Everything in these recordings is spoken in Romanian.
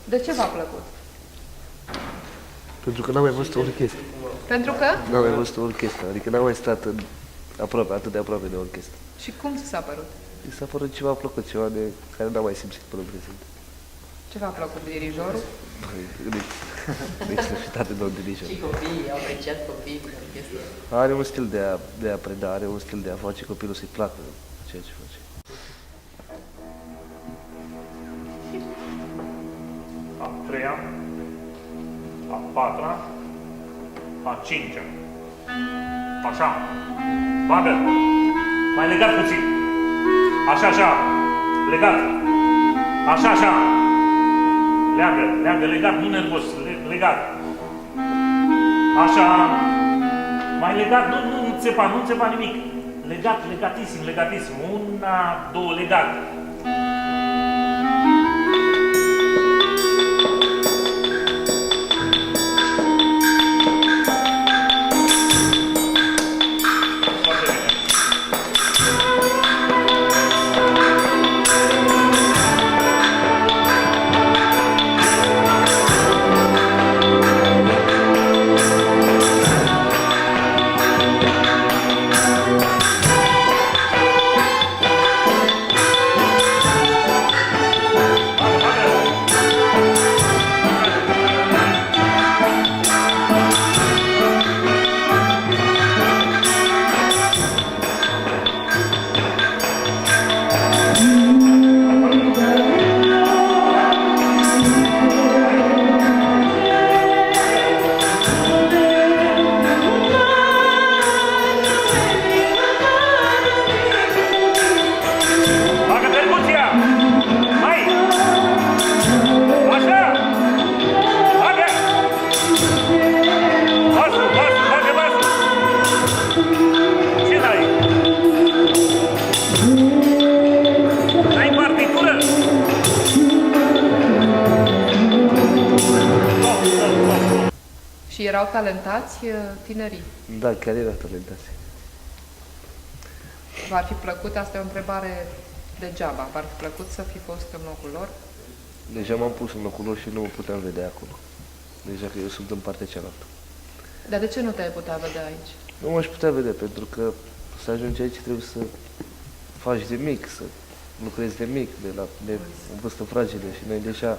De ce v-a plăcut? Pentru că n-am mai văzut o orchestră. Pentru că? N-am mai văzut o orchestră, adică n-am mai stat atât de aproape de orchestră. Și cum ți s-a părut? Mi s-a părut ceva plăcut, ceva de care n-am mai simțit până în prezent. Ce v-a plăcut? Dirijorul? Excelsitate de un dirijor. Și copiii, au apreciat copiii cu orchestră. Are un stil de a preda, are un stil de a face copilul să-i placă ceea ce face. A treia, a patra, a cincea. Așa. Bagă. Mai legat puțin. Așa, așa. Legat. Așa, așa. Leagă, leagă, legat, nu nervos, legat. Așa. Mai legat, nu țepa nimic. Legat, legatisim, legatisim. Una, două, legat. Și erau talentați tinerii? Da, chiar era talentați. V-ar fi plăcut, asta e o întrebare degeaba, v-ar fi plăcut să fi fost în locul lor? Deja m-am pus în locul lor și nu mă puteam vedea acolo. Deja că eu sunt în partea cealaltă. Dar de ce nu te-ai putea vedea aici? Nu m-aș putea vedea, pentru că să ajungi aici trebuie să faci de mic, să lucrezi de mic, de o vârstă fragilă și noi deja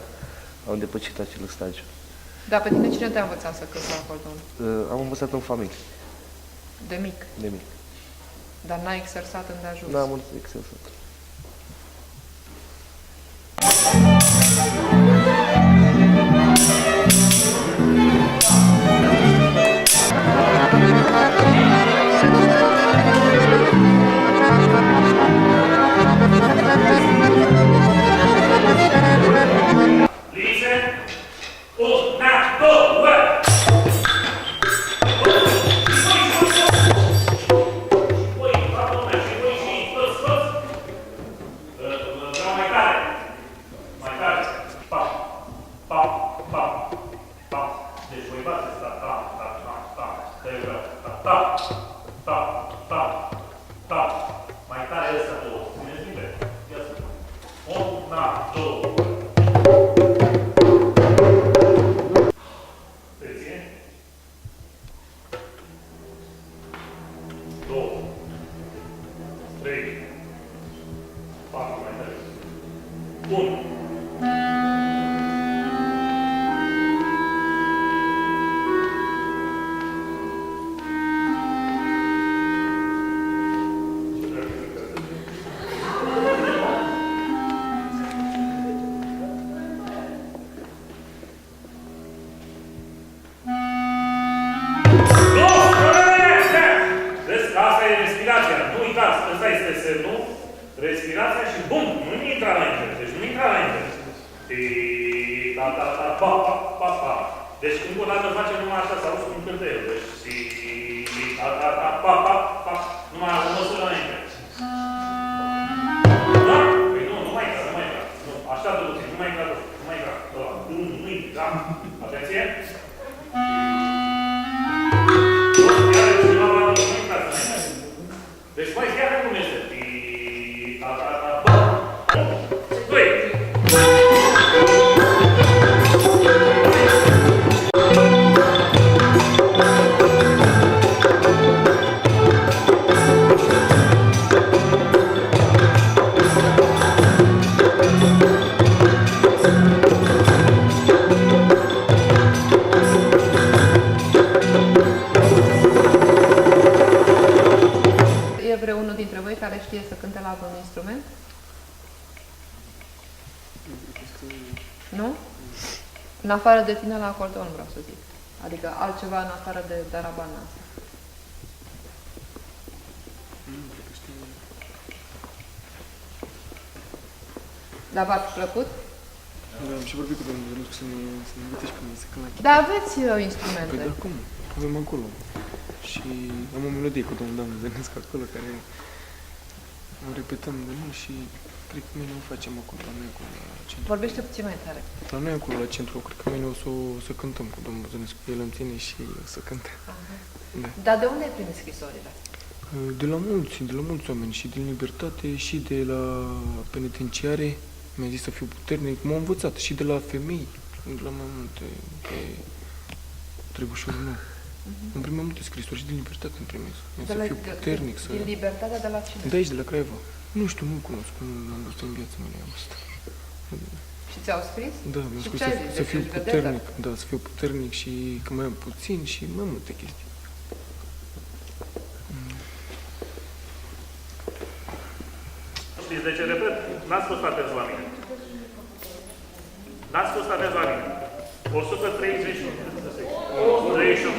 am depășit acel stagiu. Dar pe tine cine te-a învățat să cânti la acordeon? Am învățat în familie, De mic. de mic. Dar n-ai exersat îndeajuns? N-am exersat. Respirația și bum! Nu intra înainte. Deci nu intra înainte. Ta, ta, ta, pa, pa, pa, pa. Deci încă o dată face numai așa, să auzi cum cântă el. Deci ta, ta, ta, pa, pa, pa. Numai o măsură înainte. Da? Păi nu mai intra, nu mai intra. Nu, așa de puțin, nu mai intra, nu mai intra. Nu intra. Atenție! Iar cineva nu intrați înainte. Deci mai chiar cum este. Ta, ta, ta, pa. 1, 2. instrument? Nu? În afară de tine la acordeon, vreau să zic. Adică altceva în afară de darabana asta. Dar v-a plăcut? Da, am și vorbit cu domnul Zănescu să ne invite și pe mine să cânt la Dar aveți Păi instrumente. da, cum? Avem acolo. Și am o melodie cu domnul Zănescu acolo, care o repetăm de mult și cred că mâine o facem acolo, la noi acolo, la centru. Vorbește puțin mai tare. La noi acolo, la centru, cred că mâine o să cântăm cu domnul Zănescu. El îmi ține și o să cântăm. Da. Dar de unde ai primit scrisorile? De la mulți oameni, și din Libertate, și de la penitenciare. Mi-a zis să fiu puternic. M-au învățat și de la femei, de la mai multe, pe trebușorul meu. Îmi primesc multe scrisori și din Libertate îmi primesc. Să fiu puternic, să... Din Libertatea de la cine? De aici, de la Craiova. Nu știu, nu cunosc, nu am văzut în viața mea, am văzut. Și ți-au scris? Da, mi-a Și spus ce ai zis? să Deci fiu ești vedetă? puternic, da, să fiu puternic și că mai am puțin și mai multe chestii. Știți de ce repet? N-ați fost atenți la mine. N-ați fost atenți la mine. 131. 131.